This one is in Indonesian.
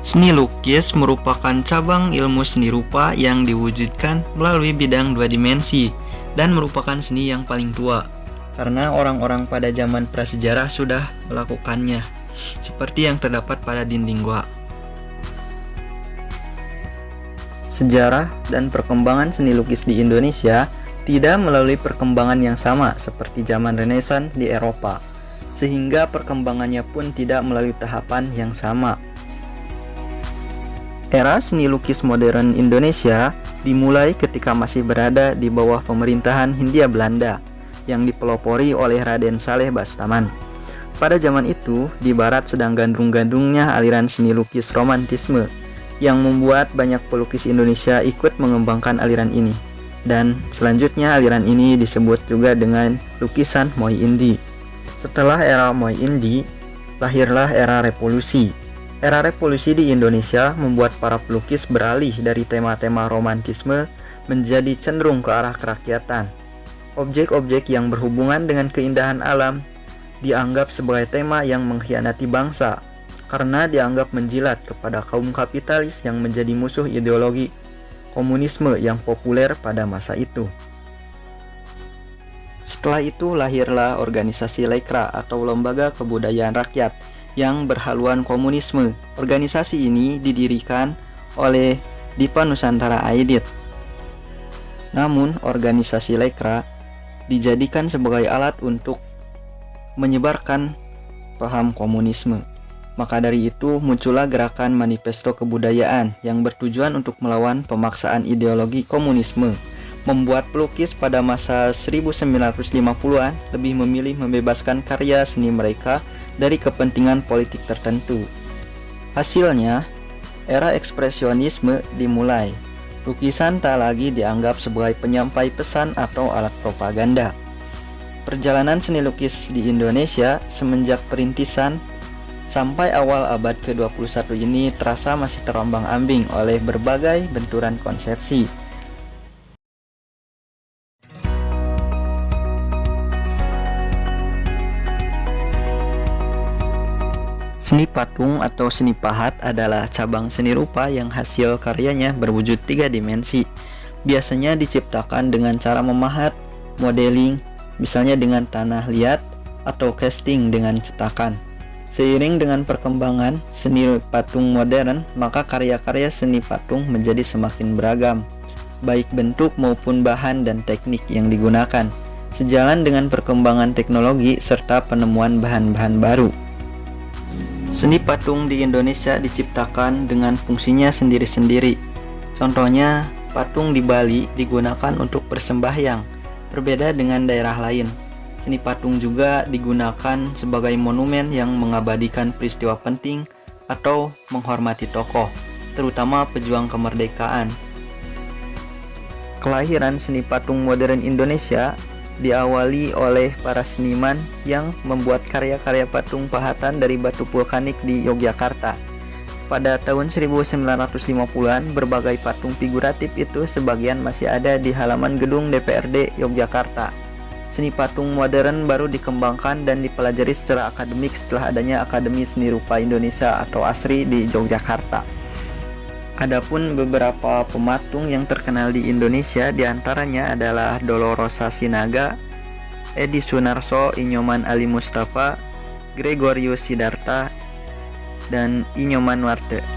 Seni lukis merupakan cabang ilmu seni rupa yang diwujudkan melalui bidang dua dimensi dan merupakan seni yang paling tua karena orang-orang pada zaman prasejarah sudah melakukannya, seperti yang terdapat pada dinding gua. Sejarah dan perkembangan seni lukis di Indonesia tidak melalui perkembangan yang sama seperti zaman Renaissance di Eropa, sehingga perkembangannya pun tidak melalui tahapan yang sama. Era seni lukis modern Indonesia dimulai ketika masih berada di bawah pemerintahan Hindia Belanda yang dipelopori oleh Raden Saleh Bastaman. Pada zaman itu, di barat sedang gandrung-gandrungnya aliran seni lukis romantisme yang membuat banyak pelukis Indonesia ikut mengembangkan aliran ini. Dan selanjutnya aliran ini disebut juga dengan lukisan Moy Indie. Setelah era Moy Indie, lahirlah era revolusi. Era revolusi di Indonesia membuat para pelukis beralih dari tema-tema romantisme menjadi cenderung ke arah kerakyatan. Objek-objek yang berhubungan dengan keindahan alam dianggap sebagai tema yang mengkhianati bangsa karena dianggap menjilat kepada kaum kapitalis yang menjadi musuh ideologi komunisme yang populer pada masa itu. Setelah itu lahirlah organisasi Lekra atau Lembaga Kebudayaan Rakyat yang berhaluan komunisme. Organisasi ini didirikan oleh Dipa Nusantara Aidit. Namun, organisasi Lekra dijadikan sebagai alat untuk menyebarkan paham komunisme. Maka dari itu muncullah gerakan Manifesto Kebudayaan yang bertujuan untuk melawan pemaksaan ideologi komunisme, membuat pelukis pada masa 1950-an lebih memilih membebaskan karya seni mereka dari kepentingan politik tertentu. Hasilnya, era ekspresionisme dimulai. Lukisan tak lagi dianggap sebagai penyampai pesan atau alat propaganda. Perjalanan seni lukis di Indonesia semenjak perintisan sampai awal abad ke-21 ini terasa masih terombang-ambing oleh berbagai benturan konsepsi. Seni patung atau seni pahat adalah cabang seni rupa yang hasil karyanya berwujud tiga dimensi. Biasanya diciptakan dengan cara memahat, modeling, misalnya dengan tanah liat, atau casting dengan cetakan. Seiring dengan perkembangan seni patung modern, maka karya-karya seni patung menjadi semakin beragam, baik bentuk maupun bahan dan teknik yang digunakan, sejalan dengan perkembangan teknologi serta penemuan bahan-bahan baru. Seni patung di Indonesia diciptakan dengan fungsinya sendiri-sendiri. Contohnya, patung di Bali digunakan untuk bersembahyang, berbeda dengan daerah lain. Seni patung juga digunakan sebagai monumen yang mengabadikan peristiwa penting atau menghormati tokoh, terutama pejuang kemerdekaan. Kelahiran seni patung modern Indonesia diawali oleh para seniman yang membuat karya-karya patung pahatan dari batu vulkanik di Yogyakarta. Pada tahun 1950-an, berbagai patung figuratif itu sebagian masih ada di halaman gedung DPRD Yogyakarta. Seni patung modern baru dikembangkan dan dipelajari secara akademik setelah adanya Akademi Seni Rupa Indonesia atau ASRI di Yogyakarta. Adapun beberapa pematung yang terkenal di Indonesia diantaranya adalah Dolorosa Sinaga, Edi Sunarso, Inyoman Ali Mustafa, Gregorius Sidarta, dan Inyoman Warte.